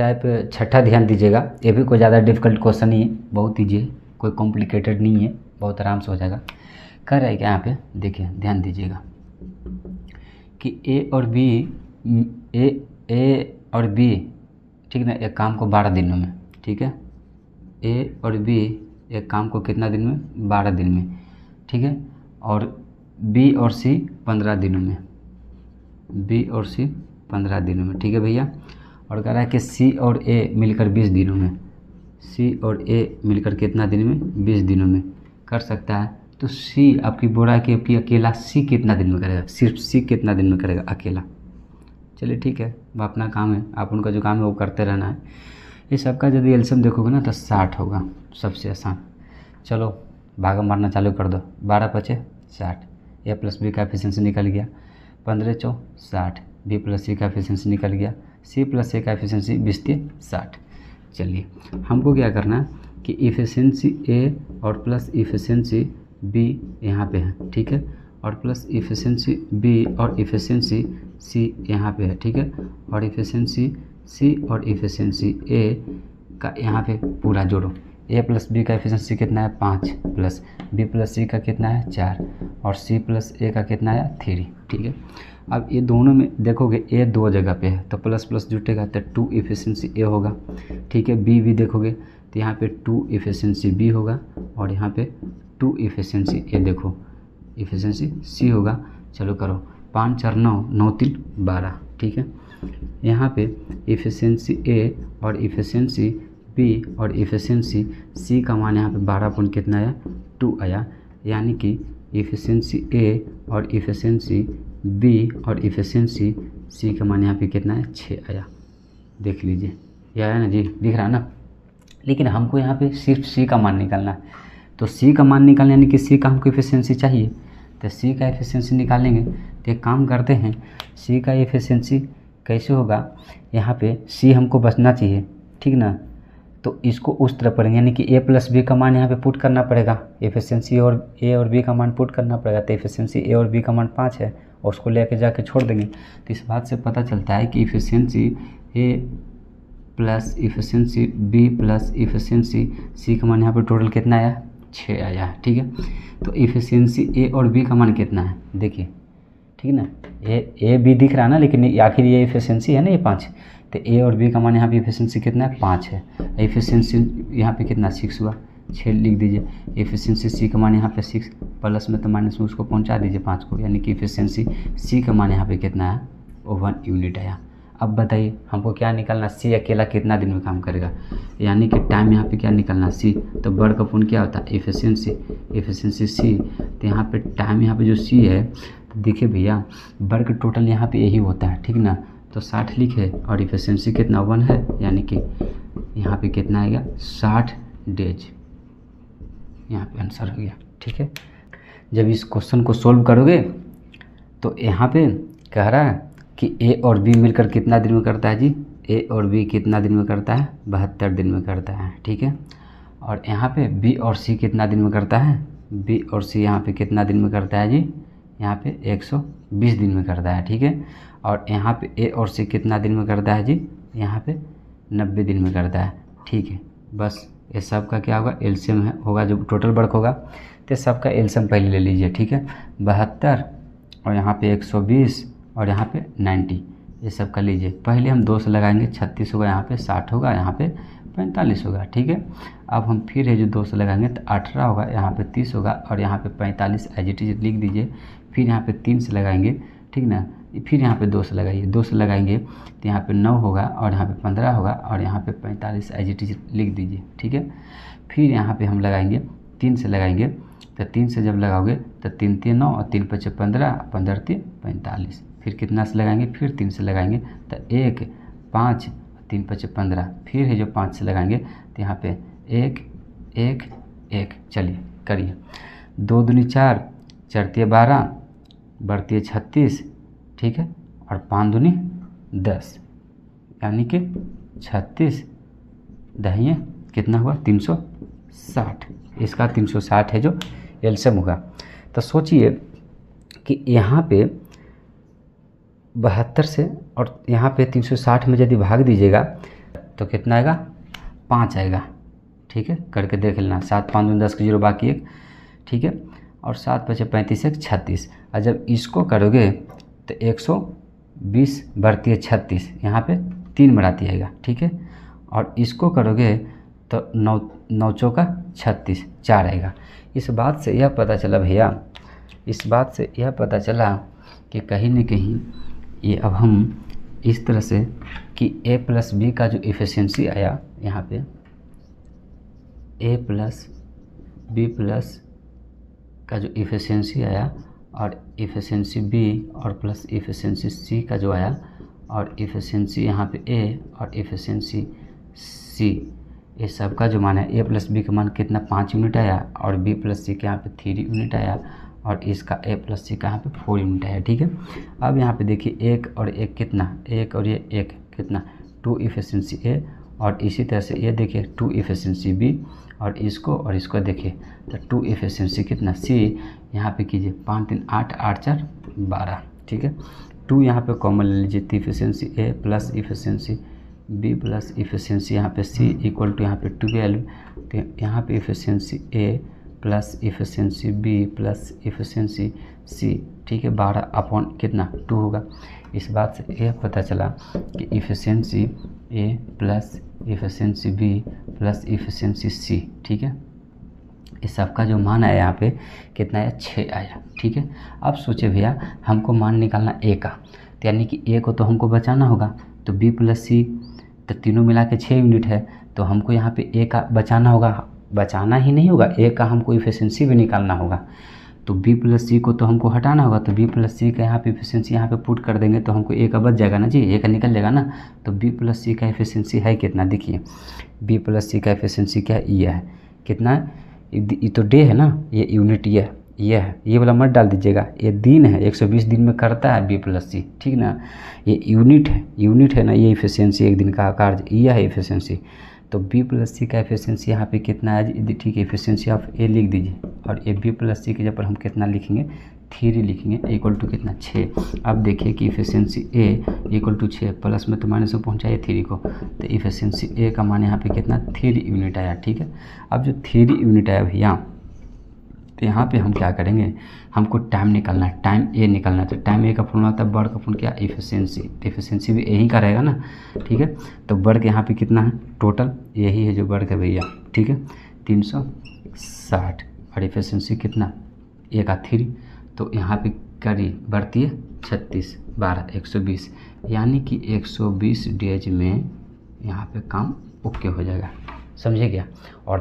Type छठा ध्यान दीजिएगा, ये भी कोई ज़्यादा डिफ़िकल्ट क्वेश्चन नहीं है, बहुत ईजी है, कोई कॉम्प्लिकेटेड नहीं है, बहुत आराम से हो जाएगा। कर रहा है क्या यहाँ पे, देखिए ध्यान दीजिएगा कि ए और बी ठीक ना, एक काम को 12 दिनों में, ठीक है, ए और बी एक काम को कितना दिन में, 12 दिन में, ठीक है, और बी और सी 15 दिनों में, बी और सी 15 दिनों में, ठीक है भैया। और कह रहा है कि सी और ए मिलकर 20 दिनों में, सी और ए मिलकर कितना दिन में, 20 दिनों में कर सकता है। तो सी आपकी बोला कि आपकी अकेला सी कितना दिन में करेगा, सिर्फ सी कितना दिन में करेगा अकेला। चलिए ठीक है, वो अपना काम है, आप उनका जो काम है वो करते रहना है। ये सबका यदि एलसीएम देखोगे ना तो 60 होगा, सबसे आसान। चलो भागा मारना चालू कर दो, 12 पचे 60, ए प्लस बी का एफिशिएंसी निकल गया, 15 चौ 60, बी प्लस सी का एफिशिएंसी निकल गया, सी प्लस ए का एफिशिएंसी 20 × 60। चलिए हमको क्या करना है कि इफिशिएंसी ए और प्लस इफिशिएंसी बी यहाँ पे है, ठीक है, और प्लस इफिशिएंसी बी और इफिशिएंसी सी यहाँ पे है, ठीक है, और इफिशिएंसी सी और इफिशिएंसी ए का यहाँ पे पूरा जोड़ो। ए प्लस बी का एफिशिएंसी कितना है 5, प्लस बी प्लस सी का कितना है 4, और सी प्लस ए का कितना है 3, ठीक है। अब ये दोनों में देखोगे ए 2 जगह पे है तो प्लस प्लस जुटेगा तो 2 इफिशिएंसी ए होगा, ठीक है। बी भी देखोगे तो यहाँ पे 2 इफिशिएंसी बी होगा, और यहाँ पे 2 इफिशिएंसी ए देखो इफिशिएंसी सी होगा। चलो करो, 5 4 9, 9 3 12, ठीक है। यहाँ पे इफिशिएंसी ए और इफिशिएंसी बी और इफिशिएंसी सी का मान यहाँ पे 12 पॉइंट कितना आया 2 आया, यानी कि इफिशिएंसी ए और इफिशिएंसी बी और इफिशिएंसी सी का मान यहाँ पे कितना है 6 आया। देख लीजिए ये आया ना जी, दिख रहा ना। लेकिन हमको यहाँ पे सिर्फ सी का मान निकालना है, तो सी का मान निकालना यानी कि सी का हमको इफिशिएंसी चाहिए, तो सी का एफिशिएंसी निकालेंगे। तो एक काम करते हैं, सी का एफिशिएंसी कैसे होगा, यहाँ पे सी हमको बचना चाहिए, ठीक ना, तो इसको उस तरफ पढ़ेंगे, यानी कि ए प्लस बी का मान यहाँ पे पुट करना पड़ेगा, एफिशिएंसी और ए और बी का मान पुट करना पड़ेगा। तो एफिशिएंसी ए और बी का मान 5 है और उसको लेके जाके छोड़ देंगे। तो इस बात से पता चलता है कि efficiency A plus efficiency B plus efficiency C का मान यहाँ पर टोटल कितना आया 6 आया है, ठीक है। तो इफिशिएंसी ए और बी का मान कितना है देखिए, ठीक है ना, ए बी दिख रहा है ना, लेकिन आखिर ये इफिशिएंसी है ना, ये 5, तो ए और बी का मान यहाँ पे इफिशिएंसी कितना है 5 है। इफिशिएंसी यहाँ पे कितना 6 हुआ, 6 लिख दीजिए। इफिशिएंसी सी का मान यहाँ पे 6, प्लस में तो माइनस में उसको पहुँचा दीजिए 5 को, यानी कि इफिशिएंसी सी का मान यहाँ पे कितना है 1 यूनिट आया। अब बताइए हमको क्या निकालना, सी अकेला कितना दिन में काम करेगा, यानी कि टाइम यहाँ पे क्या निकालना सी, तो वर्ग का पूर्ण क्या होता है इफिशिएंसी सी, तो यहाँ पे टाइम यहाँ पे जो सी है, तो देखिए भैया वर्ग टोटल यहाँ पे यही होता है, ठीक ना, तो 60 लिखे और इफिशिएंसी कितना 1 है, यानी कि यहाँ पे कितना आएगा 60 डेज, यहाँ पे आंसर हो गया, ठीक है। जब इस क्वेश्चन को सोल्व करोगे तो यहाँ पे कह रहा है कि ए और बी मिलकर कितना दिन में करता है जी, ए और बी कितना दिन में करता है 72 दिन में करता है, ठीक है। और यहाँ पे बी और सी कितना दिन में करता है, बी और सी यहाँ पे कितना दिन में करता है जी, यहाँ पे 120 दिन में करता है, ठीक है। और यहाँ पे ए और सी कितना दिन में करता है जी, यहाँ पे 90 दिन में करता है, ठीक है। बस ये सब का क्या होगा एलसीएम है होगा, जो टोटल वर्क होगा, तो सबका एलसीएम पहले ले लीजिए, ठीक है। 72 और यहाँ पे 120 और यहाँ पे 90, ये सब का लीजिए। पहले हम 2 से लगाएंगे, 36 होगा, यहाँ पे 60 होगा, यहाँ पे 45 होगा, ठीक है। अब हम फिर है जो 2 से लगाएंगे तो 18 होगा, यहाँ पे 30 होगा, और यहाँ पे 45 एज इट इज लिख दीजिए। फिर यहाँ पे 3 से लगाएंगे, ठीक ना, फिर यहाँ पे 2 से लगाइए, 2 से लगाएंगे तो यहाँ पे 9 होगा, और यहाँ पे 15 होगा, और यहाँ पे 45 एज इट इज लिख दीजिए, ठीक है। फिर यहाँ पे हम लगाएंगे 3 से लगाएंगे, तो 3 से जब लगाओगे तो 3 3 9 और 3 5 15, 15 3 45। फिर कितना से लगाएंगे, फिर 3 से लगाएंगे तो 1 5 3 5 15, फिर है जो 5 से लगाएंगे तो यहाँ पे 1 1 1। चलिए करिए, 2 दूनी 4, 4 तिया 12, बढ़ती है 36, ठीक है, और 5 दूनी 10, यानी कि 36 दहिए कितना हुआ 360। इसका 360 है जो एलसीएम होगा। तो सोचिए कि यहाँ पे 72 से और यहाँ पे 360 में यदि भाग दीजिएगा तो कितना आएगा 5 आएगा। ठीक है, करके देख लेना। 7 5 10 के 0 बाकी 1। ठीक है, और 7 5 35 1 36। और जब इसको करोगे तो 120 बढ़ती है 36, यहाँ पे 3 बढ़ाती आएगा। ठीक है, और इसको करोगे तो 9 चौका 36 4 आएगा। इस बात से यह पता चला भैया, इस बात से यह पता चला कि कहीं न कहीं ये अब हम इस तरह से कि a प्लस बी का जो इफ़िशियंसी आया यहाँ पे, a प्लस बी प्लस का जो इफ़िशियंसी आया और इफ़िशियंसी b और प्लस इफ़िशियंसी c का जो आया, और इफ़िशियंसी यहाँ पे a और इफ़िशियंसी c, ये सब का जो मान है a प्लस बी का मान कितना 5 यूनिट आया, और b प्लस सी का यहाँ पे 3 यूनिट आया, और इसका a प्लस सी का यहाँ पे 4 यूनिट आया। ठीक है, अब यहाँ पे देखिए 1 और 1 कितना, 1 और ये 1 कितना 2 इफ़िशियंसी a, और इसी तरह से ये देखिए 2 इफ़िशियंसी b, और इसको देखिए तो 2 इफ़िशियंसी कितना c, यहाँ पे कीजिए 5 3 8 8 4 12। ठीक है, 2 यहाँ पे कॉमन ले लीजिए, तो efficiency a plus efficiency b plus efficiency यहाँ पे c इक्वल टू यहाँ पे 12, तो यहाँ पे efficiency a plus efficiency b plus efficiency c। ठीक है, 12 अपॉन कितना 2 होगा। इस बात से यह पता चला कि efficiency a plus efficiency b plus efficiency c, ठीक है, इस सब का जो मान आया यहाँ पे कितना आया 6 आया। ठीक है, अब सोचे भैया हमको मान निकालना a का, तो यानी कि a को तो हमको बचाना होगा, तो b प्लस c तो तीनों मिला के 6 यूनिट है, तो हमको यहाँ पे a का बचाना होगा, बचाना ही नहीं होगा, a का हमको इफ़िशियंसी भी निकालना होगा। तो b प्लस सी को तो हमको हटाना होगा, तो b प्लस सी का यहाँ पे इफ़िशियंसी यहाँ पे पुट कर देंगे तो हमको a का बच जाएगा ना जी, a का निकल जाएगा ना। तो b प्लस सी का इफ़िशियंसी है कितना, देखिए b प्लस सी का इफ़िशियंसी क्या है, ये है कितना है, ये तो डे है ना, ये यूनिट ये है, ये वाला मत डाल दीजिएगा, ये दिन है, 120 दिन में करता है b प्लस सी। ठीक ना, ये यूनिट है ना, ये इफ़िशियंसी एक दिन का कार्य, ये है इफ़िशियंसी। तो b प्लस सी का इफ़िशियंसी यहाँ पे कितना है, ठीक है, इफ़िशियंसी ऑफ a लिख दीजिए, और ये b प्लस सी के जब पर हम कितना लिखेंगे 3 लिखेंगे, इक्वल टू कितना 6। अब देखिए कि efficiency a equal to 6, plus में तो माइनस में पहुँचाइए 3 को, तो इफ़िशियंसी a का मान यहाँ पे कितना 3 यूनिट आया। ठीक है, अब जो 3 यूनिट आया भैया, तो यहाँ पे हम क्या करेंगे, हमको टाइम निकालना है, टाइम ए निकालना है। तो टाइम ए का फॉर्मूला होता है वर्क अपॉन क्या, इफ़िशियंसी, तो इफ़िशियंसी भी यही का रहेगा ना। ठीक है, तो वर्क यहाँ पे कितना है, टोटल यही है जो वर्क है भैया। ठीक है, 360, और इफ़िशियंसी कितना ए का 3, तो यहाँ पे करी बढ़ती है 36 12 120, यानी कि 120 डेज में यहाँ पे काम ओके हो जाएगा। समझे क्या। और